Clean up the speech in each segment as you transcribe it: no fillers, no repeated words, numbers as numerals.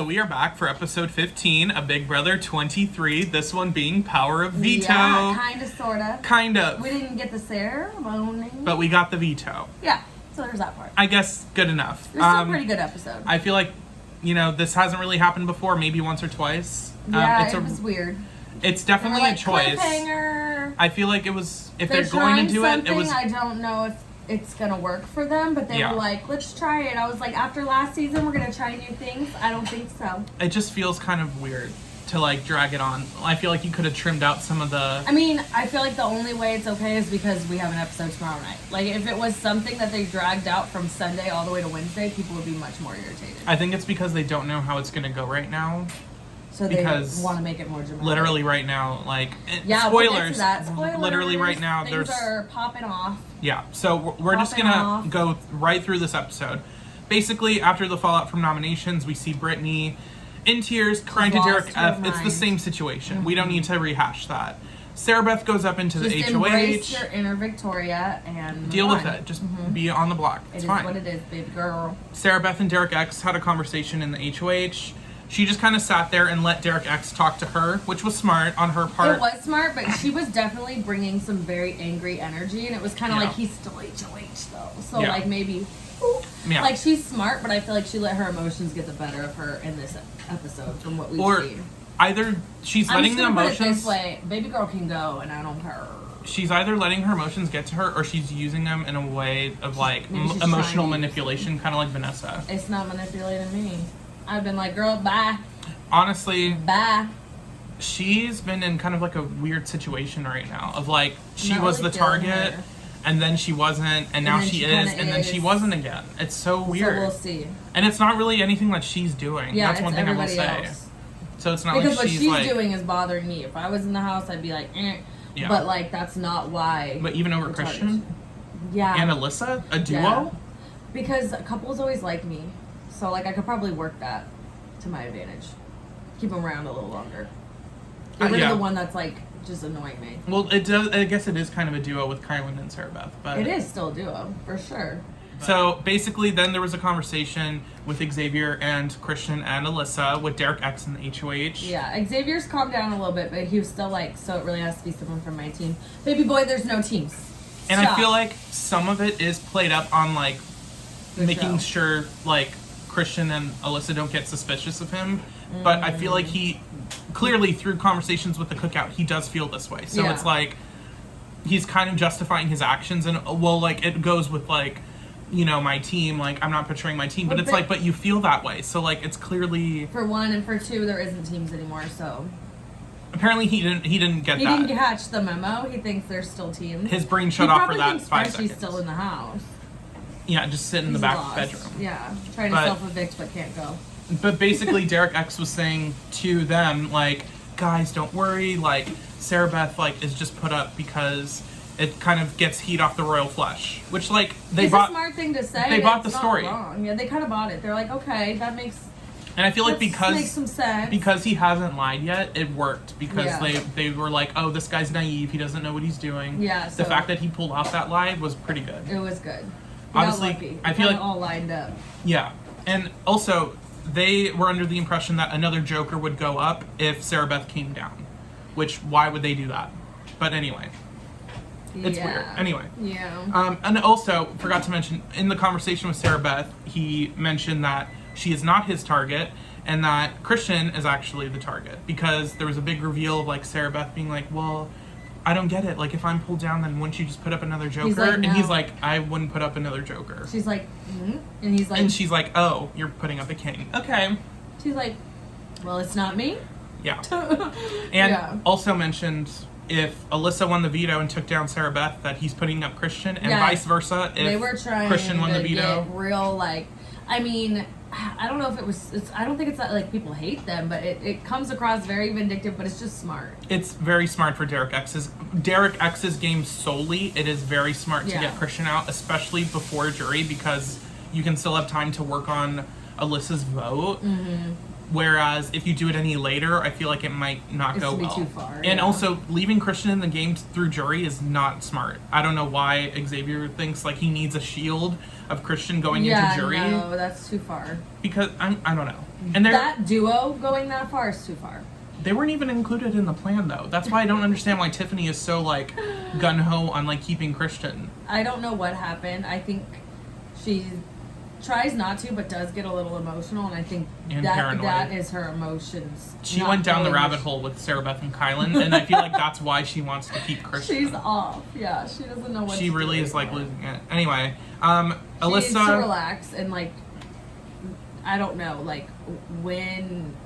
So we are back for episode 15 of Big Brother 23. This one being Power of Veto. Yeah, kind of, sort of. Kind of. We didn't get the ceremony. But we got the veto. Yeah, so there's that part. I guess good enough. It was still a pretty good episode. I feel like, this hasn't really happened before, maybe once or twice. Yeah, it was weird. It's definitely a choice. Cliffhanger. I feel like it was, if they're going to do it was... I don't know if it's gonna work for them, but they were like, let's try it. I was like, after last season, we're gonna try new things. I don't think so. It just feels kind of weird to drag it on. I feel like you could have trimmed out some of the... I mean, I feel like the only way it's okay is because we have an episode tomorrow night. Like, if it was something that they dragged out from Sunday all the way to Wednesday, people would be much more irritated. I think it's because they don't know how it's gonna go right now. So they want to make it more dramatic. Literally right now, spoilers. Spoilers. We'll get to that. Spoilers. Literally right now, things are popping off. Yeah, so we're just gonna go right through this episode. Basically, after the fallout from nominations, we see Brittini in tears, crying to Derek F. It's the same situation. Mm-hmm. We don't need to rehash that. Sarah Beth goes up into the HOH. Embrace your inner Victoria and deal with it. Just be on the block. It's fine. It is what it is, baby girl. Sarah Beth and Derek X had a conversation in the HOH. She just kind of sat there and let Derek X talk to her, which was smart on her part. It was smart, but she was definitely bringing some very angry energy, and it was kind of like, he's still HOH, though. So, maybe... Like, she's smart, but I feel like she let her emotions get the better of her in this episode from what we've seen. Either she's letting the emotions... Put it this way, baby girl can go, and I don't care. She's either letting her emotions get to her, or she's using them in a way of, emotional manipulation, kind of like Vanessa. It's not manipulating me. I've been like, girl, bye. Honestly, bye. She's been in kind of a weird situation right now of she was the target and then she wasn't and now she is and then she wasn't again. It's so weird. So we'll see. And it's not really anything that she's doing. Yeah, that's one thing I will say. Else. So it's not because like she's what she's doing is bothering me. If I was in the house, I'd be like, eh. Yeah. But that's not why. But even over Christian? Yeah. And Alyssa? A duo? Yeah. Because couples always like me. So, I could probably work that to my advantage. Keep them around a little longer. Get rid of the one that's, just annoying me. Well, it does. I guess it is kind of a duo with Kyland and Sarah Beth. But it is still a duo, for sure. So, basically, then there was a conversation with Xavier and Christian and Alyssa with Derek X in the HOH. Yeah, Xavier's calmed down a little bit, but he was still so it really has to be someone from my team. Baby boy, there's no teams. And I feel like some of it is played up on, making sure, Christian and Alyssa don't get suspicious of him, but I feel like he clearly through conversations with the cookout he does feel this way. So it's he's kind of justifying his actions, and it goes with my team. I'm not portraying my team, but it's but you feel that way. So it's clearly for one, and for two, there isn't teams anymore. So apparently he didn't get that. He didn't catch the memo. He thinks there's still teams. His brain shut off for that 5 seconds. Frenchie's still in the house. Yeah, just sit in the back bedroom. Yeah, trying to self-evict but can't go. But basically, Derek X was saying to them, guys, don't worry. Sarah Beth, is just put up because it kind of gets heat off the royal flesh. Which, they it's bought... a smart thing to say. They bought the not story. Wrong. Yeah, they kind of bought it. They're like, okay, that makes... And I feel like because... makes some sense. Because he hasn't lied yet, it worked. Because they were like, oh, this guy's naive. He doesn't know what he's doing. Yeah, the fact that he pulled off that lie was pretty good. It was good. Honestly, I feel all lined up. Yeah, and also they were under the impression that another Joker would go up if Sarah Beth came down. Which, why would they do that? But anyway, it's weird. Anyway, and also forgot to mention in the conversation with Sarah Beth, he mentioned that she is not his target, and that Christian is actually the target because there was a big reveal of Sarah Beth being like, well, I don't get it. If I'm pulled down, then wouldn't you just put up another Joker? He's like, no. And he's like, I wouldn't put up another Joker. She's like, and he's like... And she's like, oh, you're putting up a king. Okay. She's like, well, it's not me. Yeah. And also mentioned if Alyssa won the veto and took down Sarah Beth, that he's putting up Christian, and vice versa if they were trying Christian won the veto. Get real, I mean... I don't know if it was... I don't think it's that, people hate them, but it comes across very vindictive, but it's just smart. It's very smart for Derek X's game solely. It is very smart to get Christian out, especially before jury, because you can still have time to work on Alyssa's vote. Mm-hmm. Whereas if you do it any later, I feel like it might not go well. Too far. And also, leaving Christian in the game through jury is not smart. I don't know why Xavier thinks like he needs a shield of Christian going into jury. No, that's too far. Because I don't know. And that duo going that far is too far. They weren't even included in the plan, though. That's why I don't understand why Tiffany is so like gun ho on like keeping Christian. I don't know what happened. I think she tries not to, but does get a little emotional, and I think that is her emotions. She went down the rabbit hole with Sarah Beth and Kyland, and I feel like that's why she wants to keep Christian. She's off. Yeah, she doesn't know what. She really is like losing it. Anyway, Alyssa she needs to relax and like, I don't know, like when.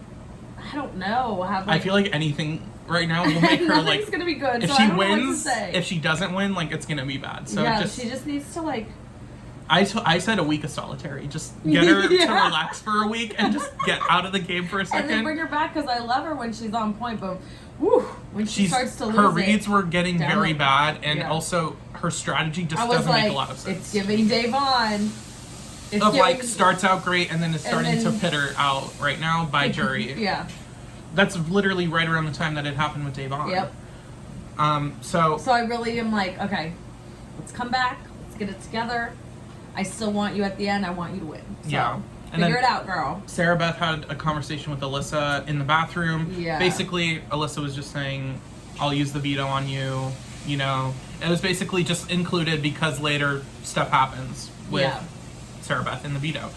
I don't know. I feel like anything right now will make her like. It's gonna be good. If so she I don't wins, know what to say. if she doesn't win, like it's gonna be bad. So yeah, she just needs to like. I said a week of solitary. Just get her to relax for a week and just get out of the game for a second. And then bring her back because I love her when she's on point, but when she starts to lose her reads were getting very bad, and also her strategy just doesn't make a lot of sense. It's giving Davon. Like starts out great and then it's starting to pitter out right now by jury. Yeah. That's literally right around the time that it happened with Davon. Yep. So I really am like, okay, let's come back. Let's get it together. I still want you at the end. I want you to win. So, yeah. And figure it out, girl. Sarah Beth had a conversation with Alyssa in the bathroom. Yeah. Basically, Alyssa was just saying, I'll use the veto on you. You know, it was basically just included because later stuff happens with Sarah Beth in the veto.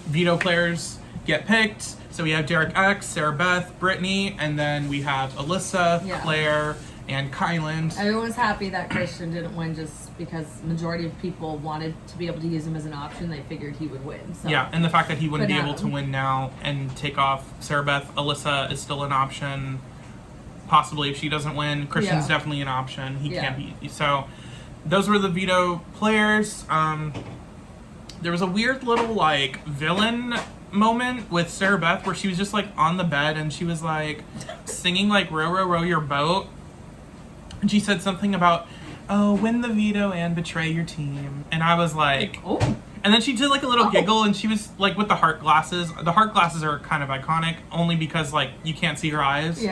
Veto players get picked. So we have Derek X, Sarah Beth, Brittini, and then we have Alyssa, Claire, and Kyland. Everyone's happy that Christian didn't win just because majority of people wanted to be able to use him as an option. They figured he would win. So. Yeah, and the fact that he wouldn't be able to win now and take off Sarah Beth, Alyssa is still an option. Possibly if she doesn't win, Christian's definitely an option. He can't be. So those were the veto players. There was a weird little like villain moment with Sarah Beth where she was just like on the bed and she was like singing like row row row your boat, and she said something about win the veto and betray your team, and I was like oh, and then she did like a little giggle and she was like with the heart glasses. The heart glasses are kind of iconic only because like you can't see her eyes.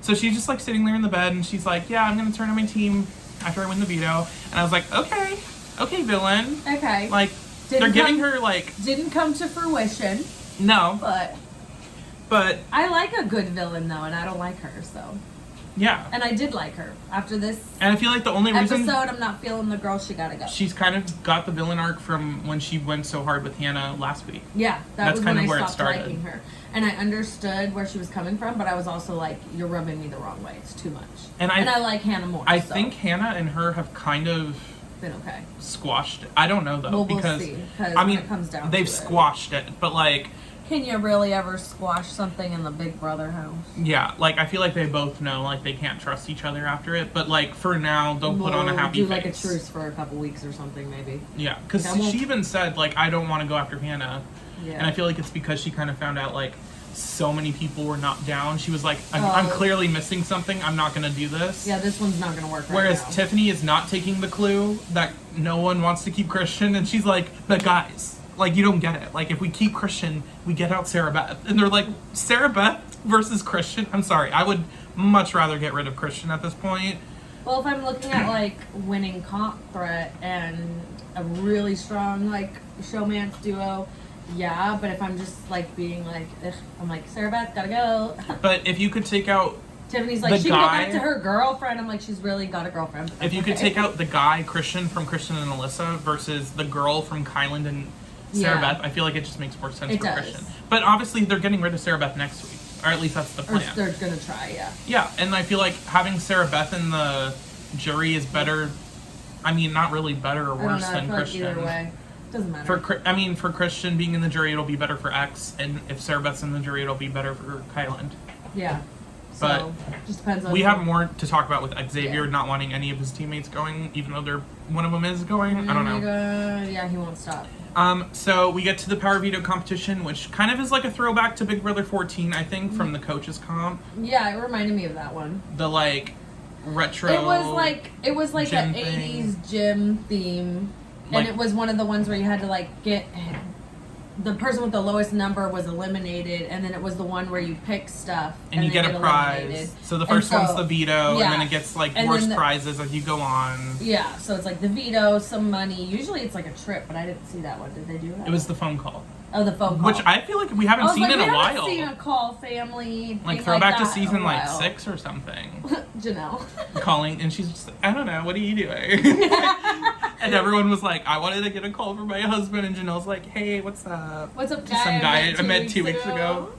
So she's just like sitting there in the bed and she's like, yeah, I'm gonna turn on my team after I win the veto, and I was like, okay villain, like they're giving her like didn't come to fruition. No, but I like a good villain though, and I don't like her, so yeah. And I did like her after this. And I feel like the only reason I'm not feeling the girl. She gotta go. She's kind of got the villain arc from when she went so hard with Hannah last week. Yeah, that's was kind of when where I it stopped started. liking her, and I understood where she was coming from, but I was also like, you're rubbing me the wrong way. It's too much. And I like Hannah more. I think Hannah and her have kind of been okay. Squashed it. I don't know though, because see, I mean, it comes down they've to squashed it, but like. Can you really ever squash something in the Big Brother house? Yeah, like I feel like they both know like they can't trust each other after it, but like for now they'll put on a happy face. Do like a truce for a couple weeks or something maybe. Yeah, because she even said like I don't want to go after Hannah, and I feel like it's because she kind of found out like so many people were not down. She was like, I'm clearly missing something. I'm not gonna do this. Yeah, this one's not gonna work. Whereas Tiffany is not taking the clue that no one wants to keep Christian, and she's like, but guys. Like, you don't get it. Like, if we keep Christian, we get out Sarah Beth. And they're like, Sarah Beth versus Christian? I'm sorry. I would much rather get rid of Christian at this point. Well, if I'm looking at, like, winning comp threat and a really strong, like, showmance duo, yeah. But if I'm just, like, being like, ugh, I'm like, Sarah Beth, gotta go. But if you could take out... Tiffany's like, she can go back to her girlfriend. I'm like, she's really got a girlfriend. If you could take out the guy, Christian, from Christian and Alyssa versus the girl from Kyland and... Sarah Beth, I feel like it just makes more sense for Christian. But obviously, they're getting rid of Sarah Beth next week. Or at least that's the plan. Or they're going to try, Yeah, and I feel like having Sarah Beth in the jury is better. I mean, not really better or worse than Christian. Like either way. Doesn't matter. For Christian being in the jury, it'll be better for X. And if Sarah Beth's in the jury, it'll be better for Kyland. Yeah. But so, just depends on we have more to talk about with Xavier not wanting any of his teammates going, even though one of them is going. I don't know. Yeah, he won't stop. So we get to the Power Veto competition, which kind of is like a throwback to Big Brother 14, I think, from the coaches comp. Yeah, it reminded me of that one. The like retro. It was like an 80s gym theme, and it was one of the ones where you had to like get the person with the lowest number was eliminated, and then it was the one where you pick stuff and you get a prize. Eliminated. So the first one's the veto, and then it gets like worse prizes as you go on. Yeah, so it's like the veto, some money. Usually it's like a trip, but I didn't see that one. Did they do that? It was the phone call. Oh, the phone call. Which I feel like we haven't seen in a while. We haven't seen a call family. Like throwback to season like 6 or something. Janelle. Calling, and she's just like, I don't know, what are you doing? And everyone was like, I wanted to get a call from my husband, and Janelle's like, hey, what's up? What's up, guy? Some guy I met 2 weeks ago.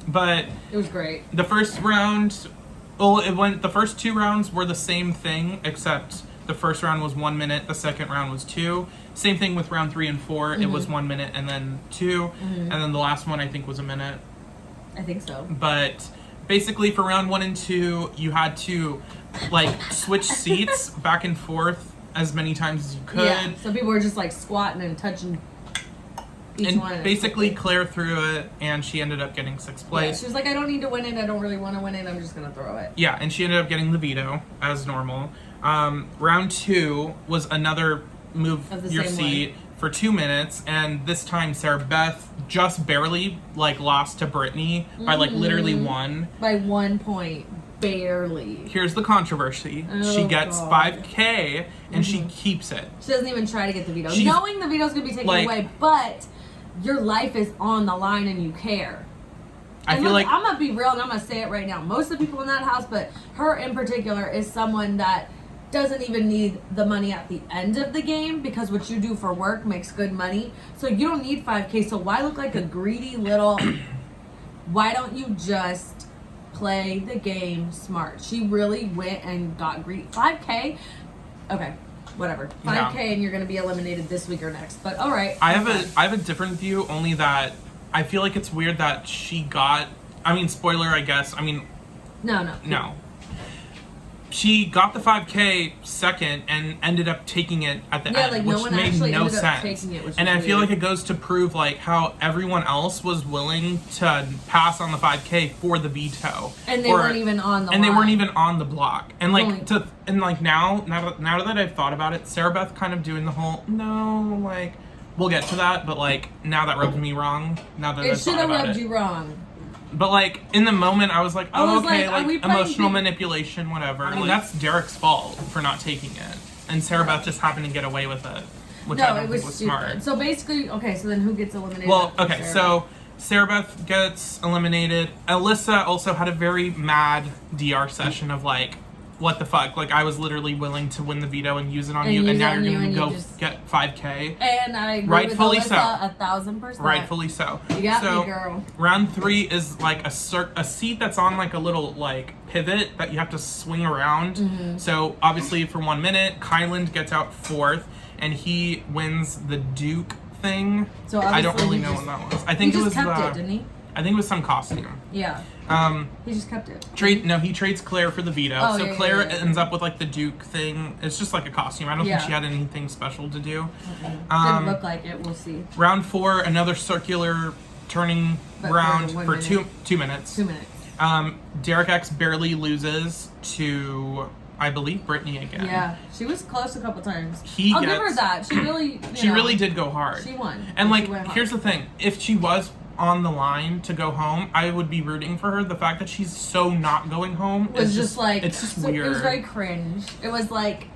But it was great. The first round, the first 2 rounds were the same thing, except the first round was 1 minute, the second round was 2. Same thing with round 3 and 4. It was 1 minute and then 2. And then the last one I think was a minute. I think so. But basically for round 1 and 2, you had to like switch seats back and forth as many times as you could. Yeah. So people were just like squatting and touching each one. And basically Claire threw it, and she ended up getting 6th place. Yeah, she was like, I don't need to win it. I don't really want to win it. I'm just going to throw it. Yeah, and she ended up getting the veto as normal. Round 2 was another move your seat for 2 minutes, and this time Sarah Beth just barely like lost to Brittini by like literally 1. By 1 point. Barely. Here's the controversy. She gets $5,000 and she keeps it. She doesn't even try to get the veto. Knowing the veto's going to be taken away, but your life is on the line and you care. I feel like I'm going to be real and I'm going to say it right now. Most of the people in that house, but her in particular, is someone that doesn't even need the money at the end of the game, because what you do for work makes good money. So you don't need $5,000. So why look like a greedy little... Why don't you just play the game smart? She really went and got greedy. $5,000? Okay, whatever. $5,000 and you're going to be eliminated this week or next. But all right. I have a different view, only that I feel like it's weird that she got... I mean, spoiler, I guess. I mean... No. She got the $5,000 second and ended up taking it at the end, which made no sense. And I feel like it goes to prove like how everyone else was willing to pass on the $5,000 for the veto, and they weren't even on the. And they weren't even on the block. And like now that I've thought about it, Sarah Beth kind of doing the whole like we'll get to that, but like now that rubs me wrong. Now that it should have rubbed you wrong. But, like, in the moment, I was like, emotional manipulation, whatever. I mean, that's Derek's fault for not taking it. And Sarah Beth just happened to get away with it, which I don't think was smart. So, basically, so then who gets eliminated? Well, okay, so Sarah Beth gets eliminated. Alyssa also had a very mad DR session of, like, what the fuck? Like, I was literally willing to win the veto and use it on you, and now you're going to go get $5,000. And I agree with Alyssa 1,000%. Rightfully so. You got me, girl. Round 3 is like a seat that's on like a little like pivot that you have to swing around. So obviously for 1 minute, Kyland gets out 4th, and he wins the Duke thing. So I don't really know what that was. I think it was kept it, didn't he? I think it was some costume. Yeah. He just kept it. He trades Claire for the veto. Claire ends up with like the Duke thing. It's just like a costume. I don't think she had anything special to do. Didn't look like it. We'll see. Round 4, another circular turning round for 2 minutes. 2 minutes. Derek X barely loses to, I believe, Brittini again. Yeah, she was close a couple times. I'll give her that. She really, she really did go hard. She won. And like, here's the thing: if she was on the line to go home, I would be rooting for her. The fact that she's so not going home was just like, it's just weird. It was very cringe. It was like,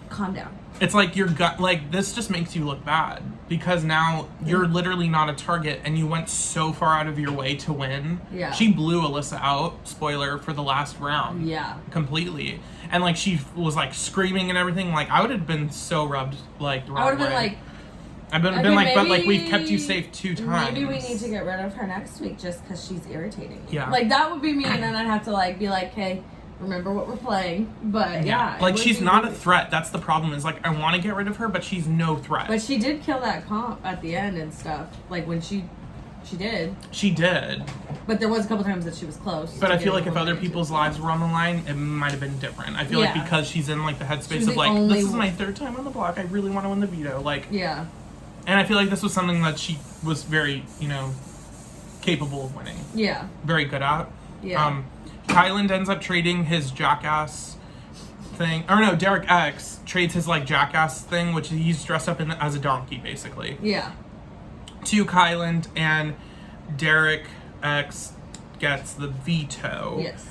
calm down. It's like your gut, like this just makes you look bad because now you're literally not a target and you went so far out of your way to win. Yeah. She blew Alyssa out, spoiler, for the last round. Yeah. Completely. And like she was like screaming and everything. Like I would have been so rubbed like the wrong way. I would have been like, I've been like, but like we've kept you safe 2 times. Maybe we need to get rid of her next week just because she's irritating. Yeah. Like that would be me, and then I'd have to like be like, hey, remember what we're playing. But yeah. Like she's not a threat. That's the problem. Is like I want to get rid of her, but she's no threat. But she did kill that comp at the end and stuff. Like when she did. She did. But there was a couple times that she was close. But I feel like if other people's lives were on the line, it might have been different. I feel like because she's in like the headspace of like, this is my 3rd time on the block. I really want to win the veto. Like yeah. And I feel like this was something that she was very, capable of winning. Yeah. Very good at. Yeah. Kyland ends up trading his jackass thing, or no, Derek X trades his like jackass thing, which he's dressed up in as a donkey, basically. Yeah. To Kyland, and Derek X gets the veto. Yes.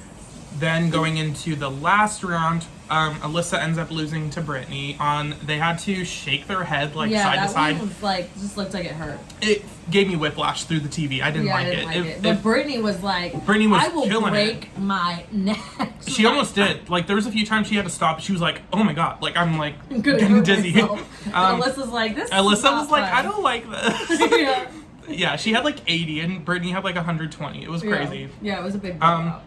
Then going into the last round, Alyssa ends up losing to Brittini. They had to shake their head like side to side. Yeah, that one was like, just looked like it hurt. It gave me whiplash through the TV. I didn't like it. But Brittini was like, I will break my neck. She almost did. Like, there was a few times she had to stop. She was like, oh my god. Like, I'm like getting dizzy. Alyssa's like, this Alyssa was like, I don't like this. Yeah, she had like 80 and Brittini had like 120. It was crazy. Yeah, it was a big blowout.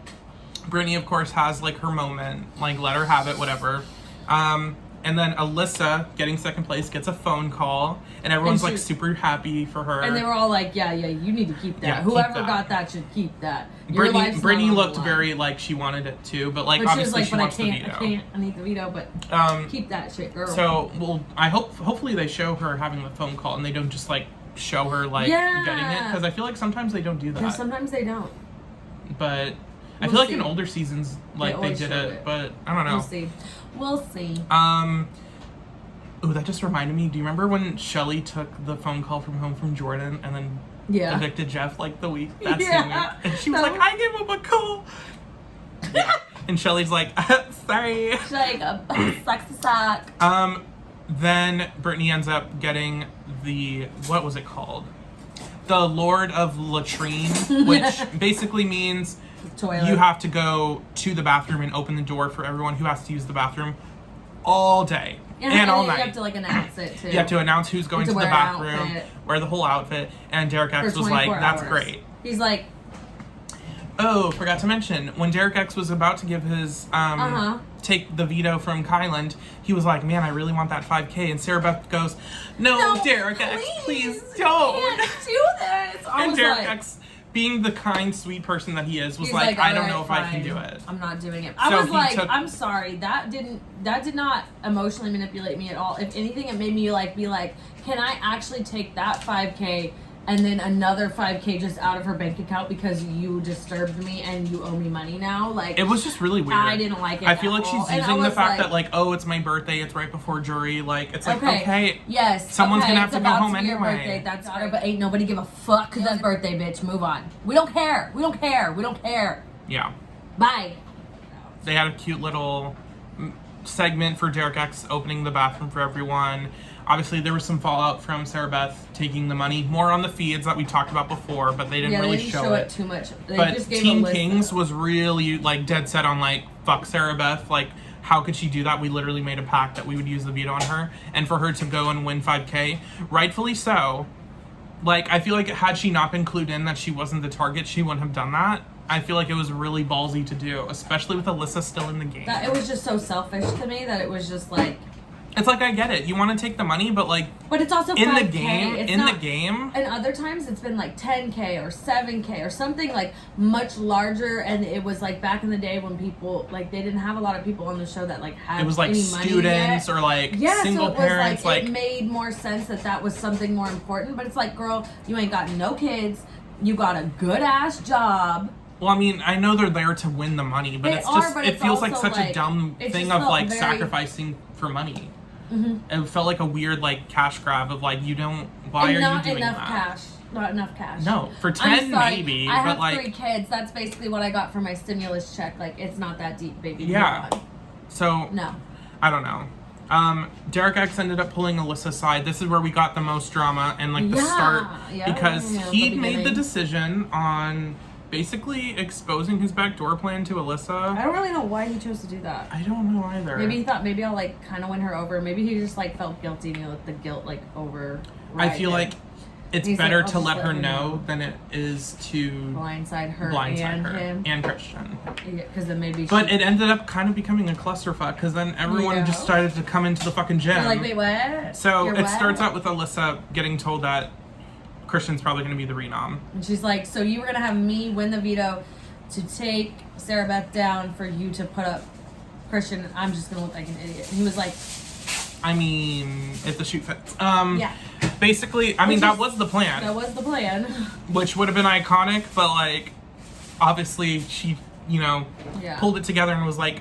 Brittini, of course, has like her moment. Like, let her have it, whatever. And then Alyssa, getting second place, gets a phone call, and everyone's like super happy for her. And they were all like, yeah, you need to keep that. Yeah, Whoever got that should keep that. Brittini looked very like she wanted it too, but like obviously she wants the veto. I need the veto, but keep that shit, girl. So, well, hopefully they show her having the phone call and they don't just like show her like getting it, because I feel like sometimes they don't do that. Yeah, sometimes they don't. But I feel like in older seasons, like they did it, but I don't know. We'll see. Ooh, that just reminded me. Do you remember when Shelly took the phone call from home from Jordan and then evicted Jeff like the week that same week? And she was like, I gave him a call. Yeah. And Shelly's like, sorry. She's like, sucks to suck. Then Brittini ends up getting what was it called? The Lord of Latrine, which basically means toilet. You have to go to the bathroom and open the door for everyone who has to use the bathroom all day and all night. You have to like announce it too. You have to announce who's going to the bathroom, wear the whole outfit, and Derek X was like, that's great. He's like, oh, forgot to mention, when Derek X was about to give his take the veto from Kyland, he was like, man, I really want that 5K. And Sarah Beth goes, no Derek X, please don't. You can't do this. And Derek X, being the kind, sweet person that he is, was like, I don't know if I can do it. I'm not doing it. I was like, I'm sorry. That did not emotionally manipulate me at all. If anything, it made me like be like, can I actually take that 5K and then another 5K just out of her bank account because you disturbed me and you owe me money now? Like, it was just really weird. I didn't like it. I feel like she's using the fact that like, oh, it's my birthday, it's right before jury. Like, it's like, okay, yes, someone's gonna have to go home anyway. Your birthday, that's alright, but ain't nobody give a fuck that birthday, bitch. Move on. We don't care. We don't care. We don't care. Yeah. Bye. They had a cute little segment for Derek X opening the bathroom for everyone. Obviously, there was some fallout from Sarah Beth taking the money, more on the feeds that we talked about before, but they didn't really show it too much. But Team Kings was really like dead set on like, fuck Sarah Beth. Like, how could she do that? We literally made a pact that we would use the veto on her, and for her to go and win 5K, rightfully so. Like, I feel like had she not been clued in that she wasn't the target, she wouldn't have done that. I feel like it was really ballsy to do, especially with Alyssa still in the game. It was just so selfish to me that it was just like. It's like, I get it. You want to take the money, but like... But it's also 5K. In the game... And other times it's been like 10K or 7K or something like much larger, and it was like back in the day when people, like, they didn't have a lot of people on the show that like had it was like any students money or like single so it parents. Was, like, it made more sense that was something more important, but it's like, girl, you ain't got no kids, you got a good-ass job. Well, I mean, I know they're there to win the money, but it feels like such a dumb thing of like sacrificing for money. Mm-hmm. It felt like a weird like cash grab of like, why are you doing that? Not enough cash. No, for 10 maybe. I have like 3 kids. That's basically what I got for my stimulus check. Like, it's not that deep, baby. Yeah. So no, I don't know. Derek X ended up pulling Alyssa's side. This is where we got the most drama and like the start because he made the decision on basically exposing his backdoor plan to Alyssa. I don't really know why he chose to do that. I don't know either. Maybe he thought maybe I'll like kind of win her over. Maybe he just like felt guilty and he let the guilt like over. I feel like it's better to let her know than it is to blindside her and him and Christian. Yeah, because then maybe. But it ended up kind of becoming a clusterfuck because then everyone just started to come into the fucking gym. They're like, wait, what? So it starts out with Alyssa getting told that Christian's probably going to be the renom. And she's like, so you were going to have me win the veto to take Sarah Beth down for you to put up Christian, and I'm just going to look like an idiot. And he was like... I mean, if the shoot fits. Yeah. Basically, that was the plan. That was the plan. Which would have been iconic, but like, obviously she, pulled it together and was like,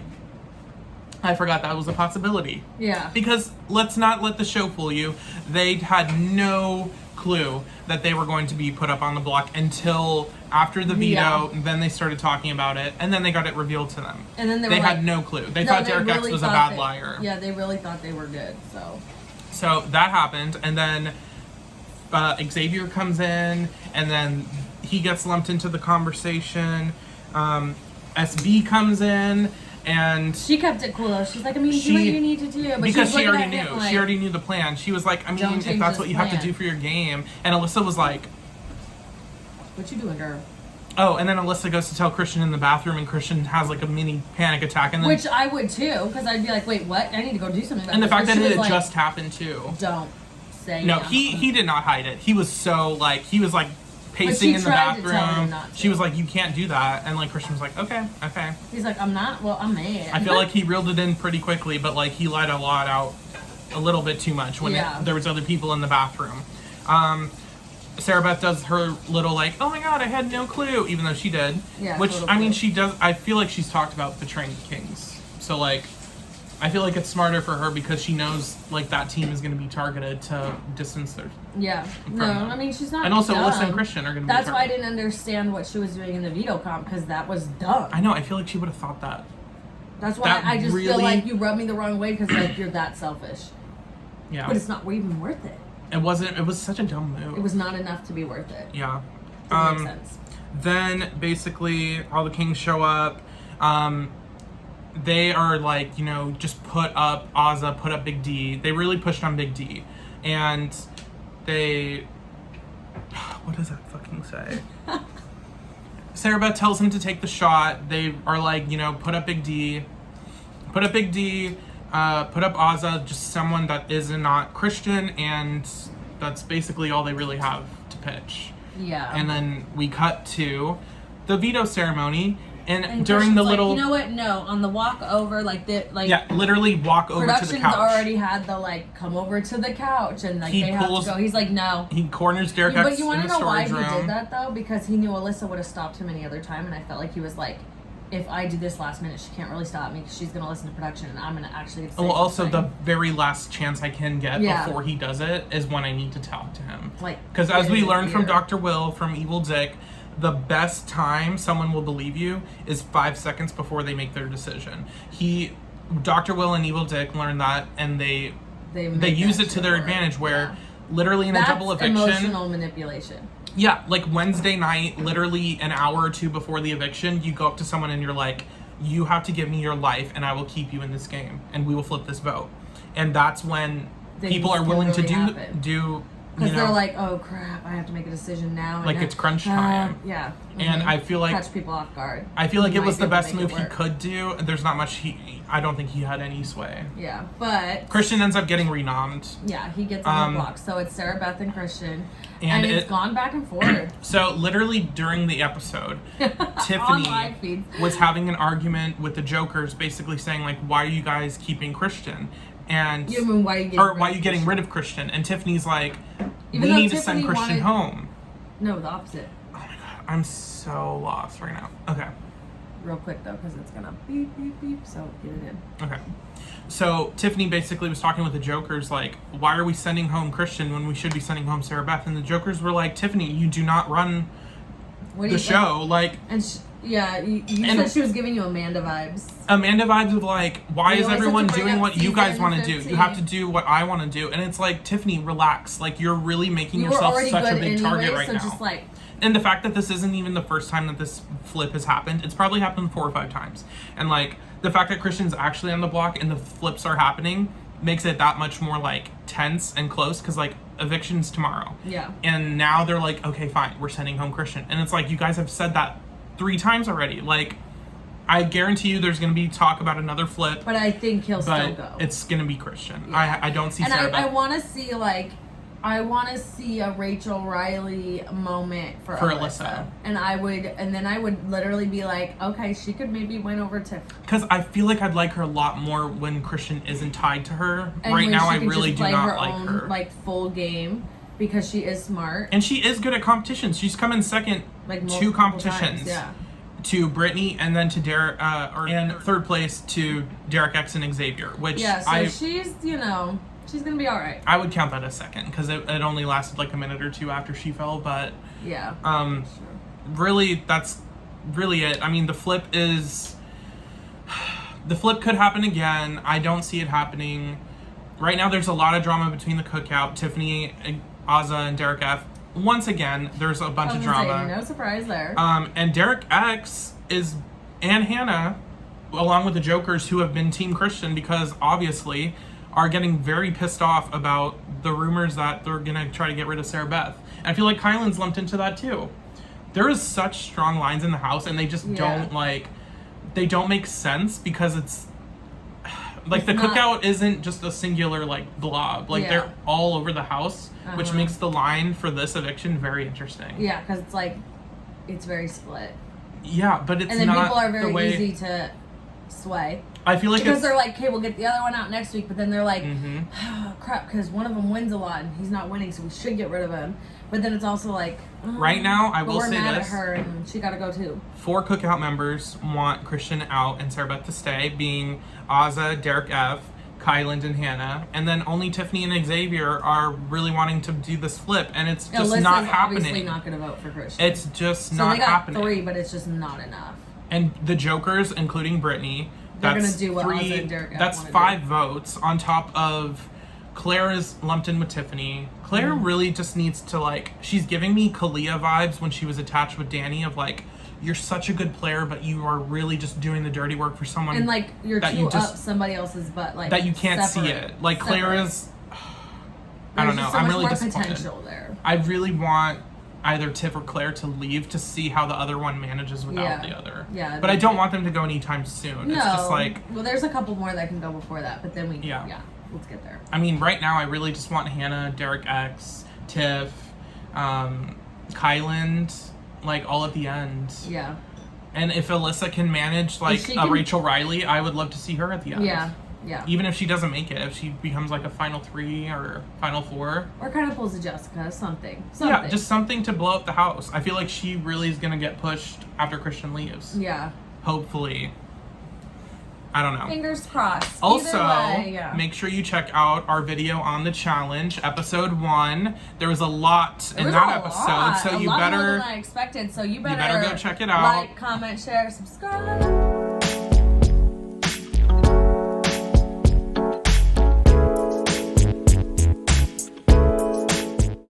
I forgot that was a possibility. Yeah. Because let's not let the show fool you. They had no clue that they were going to be put up on the block until after the veto. Yeah. Then they started talking about it, and then they got it revealed to them. And then they had no clue. They thought Derek X was a bad liar. Yeah, they really thought they were good. So that happened, and then Xavier comes in, and then he gets lumped into the conversation. SB comes in. And she kept it cool though. She's like, I mean, do what you need to do. But because she already knew. Like, she already knew the plan. She was like, I mean, if that's what you have to do for your game. And Alyssa was like, what you doing, girl? Oh, and then Alyssa goes to tell Christian in the bathroom, and Christian has like a mini panic attack. And then, which I would too, because I'd be like, wait, what? I need to go do something about and this. the fact that it had like, just happened too. Don't say no. He did not hide it. He was so like, he was like pacing in the bathroom. She was like, you can't do that. And like Christian was like, okay. He's like, I'm not, well, I'm mad. I feel like he reeled it in pretty quickly, but like he let a lot out a little bit too much when there was other people in the bathroom. Sarah Beth does her little like, oh my god, I had no clue, even though she did. Yeah. Which, I mean, she does, I feel like she's talked about betraying the Kings. So like, I feel like it's smarter for her because she knows like that team is going to be targeted to distance their. Yeah. No, I mean she's not. And also dumb. Alyssa and Christian are going to be. That's why I didn't understand what she was doing in the veto comp, because that was dumb. I know. I feel like she would have thought that. That's why I just feel like you rubbed me the wrong way because like you're that selfish. Yeah. But it's not even worth it. It wasn't. It was such a dumb move. It was not enough to be worth it. Yeah. Makes sense. Then basically all the Kings show up. They are like, you know, just put up Azah, put up Big D. They really pushed on Big D. And they... What does that fucking say? Sarah Beth tells him to take the shot. They are like, you know, put up Big D. Put up Big D. Put up Azah, just someone that is not Christian. And that's basically all they really have to pitch. Yeah. And then we cut to the veto ceremony. And during the little, like, you know what? No, on the walk over, yeah, literally walk over to the couch. Production's already had the like come over to the couch and like they have to go. He's like, no. He corners Derek X in the storage room. But you want to know why he did that though? Because he knew Alyssa would have stopped him any other time, and I felt like he was like, if I do this last minute, she can't really stop me because she's gonna listen to production, and I'm gonna actually get to say something. Also the very last chance I can get before he does it is when I need to talk to him. Like, because as we learned from Dr. Will from Evil Dick, the best time someone will believe you is 5 seconds before they make their decision. Dr. Will and Evil Dick learned that, and they use it to their advantage. Where literally in a double eviction, emotional manipulation. Yeah, like Wednesday night, literally an hour or two before the eviction, you go up to someone and you're like, "You have to give me your life, and I will keep you in this game, and we will flip this vote." And that's when people are willing to do. Because they're like, oh crap, I have to make a decision now. Like it's crunch time. Yeah. Mm-hmm. And I feel like... Catch people off guard. I feel like it was the best move he could do. There's not much I don't think he had any sway. Yeah, but... Christian ends up getting renommed. Yeah, he gets on the block. So it's Sarah Beth and Christian. And it's gone back and forth. So literally during the episode, Tiffany was having an argument with the Jokers, basically saying like, why are you guys keeping Christian? And why are you getting rid of Christian? And Tiffany's like, we need to send Christian home. No, the opposite. Oh my god, I'm so lost right now. Okay. Real quick though, because it's gonna beep beep beep. So get it in. Okay. So Tiffany basically was talking with the Jokers like, why are we sending home Christian when we should be sending home Sarah Beth? And the Jokers were like, Tiffany, you do not run the show. Like, and you said she was giving you Amanda vibes. Amanda vibes of like, why is everyone doing what you guys want to do? You have to do what I want to do. And it's like, Tiffany, relax. Like, you're really making yourself such a big target right now. Just like, and the fact that this isn't even the first time that this flip has happened, it's probably happened 4 or 5 times. And like, the fact that Christian's actually on the block and the flips are happening makes it that much more like tense and close, because like eviction's tomorrow. Yeah. And now they're like, okay, fine, we're sending home Christian. And it's like, you guys have said that 3 times already. Like, I guarantee you there's going to be talk about another flip. But I think he'll still go. It's going to be Christian. Yeah. I don't see and Sarah Beth. I want to see a Rachel Riley moment for Alyssa. And then I would literally be like, okay, she could maybe win over Tiff. Because I feel like I'd like her a lot more when Christian isn't tied to her. And right now, I really do not like her. Like full game, because she is smart and she is good at competitions. She's come in second like 2 competitions. Times, yeah. to Brittini, and then to Derek, and third place to Derek X and Xavier, which she's, she's gonna be all right. I would count that as second, because it only lasted like a minute or two after she fell, but really, that's really it. I mean, the flip could happen again. I don't see it happening. Right now, there's a lot of drama between the cookout, Tiffany, Azah, and Derek F. Once again, there's a bunch of drama. No surprise there. And Derek X and Hannah, along with the Jokers who have been Team Christian, because obviously are getting very pissed off about the rumors that they're gonna try to get rid of Sarah Beth. And I feel like Kyland's lumped into that too. There is such strong lines in the house, and they just don't they don't make sense, because it's the cookout isn't just a singular blob. They're all over the house, which makes the line for this eviction very interesting. Yeah, because it's very split. Yeah, but it's not. And then people are very easy to sway. I feel like because they're like, okay, we'll get the other one out next week, but then they're like, oh, crap, because one of them wins a lot and he's not winning, so we should get rid of him. But then it's also like, right now, I will say this: we're mad at her, and she got to go too. 4 cookout members want Christian out and Sarah Beth to stay, being Azah, Derek F, Kyland, and Hannah, and then only Tiffany and Xavier are really wanting to do this flip, and it's just Alyssa's not happening. Obviously, not going to vote for Christian. It's just not happening. So they got 3, but it's just not enough. And the Jokers, including Brittini, they're going to do what Azah and Derek F that's 5 votes on top of. Claire is lumped in with Tiffany. Claire really just needs to she's giving me Kalia vibes when she was attached with Danny of you're such a good player, but you are really just doing the dirty work for someone. And you're too up somebody else's butt, that you can't see it. Claire is, I don't know. I'm really disappointed. Potential there. I really want either Tiff or Claire to leave to see how the other one manages without the other. Yeah. But I don't want them to go anytime soon. No. It's just well, there's a couple more that can go before that, but then let's get there. I mean, right now, I really just want Hannah, Derek X, Tiff, Kyland, all at the end. Yeah. And if Alyssa can manage, Rachel Riley, I would love to see her at the end. Yeah, yeah. Even if she doesn't make it, if she becomes a final 3 or final 4. Or kind of pulls a Jessica, something. Yeah, just something to blow up the house. I feel like she really is going to get pushed after Christian leaves. Yeah. Hopefully. I don't know. Fingers crossed. Also, make sure you check out our video on the challenge, episode 1. There was a lot in that episode, so you better. More than I expected, so you better go check it out. Like, comment, share, subscribe.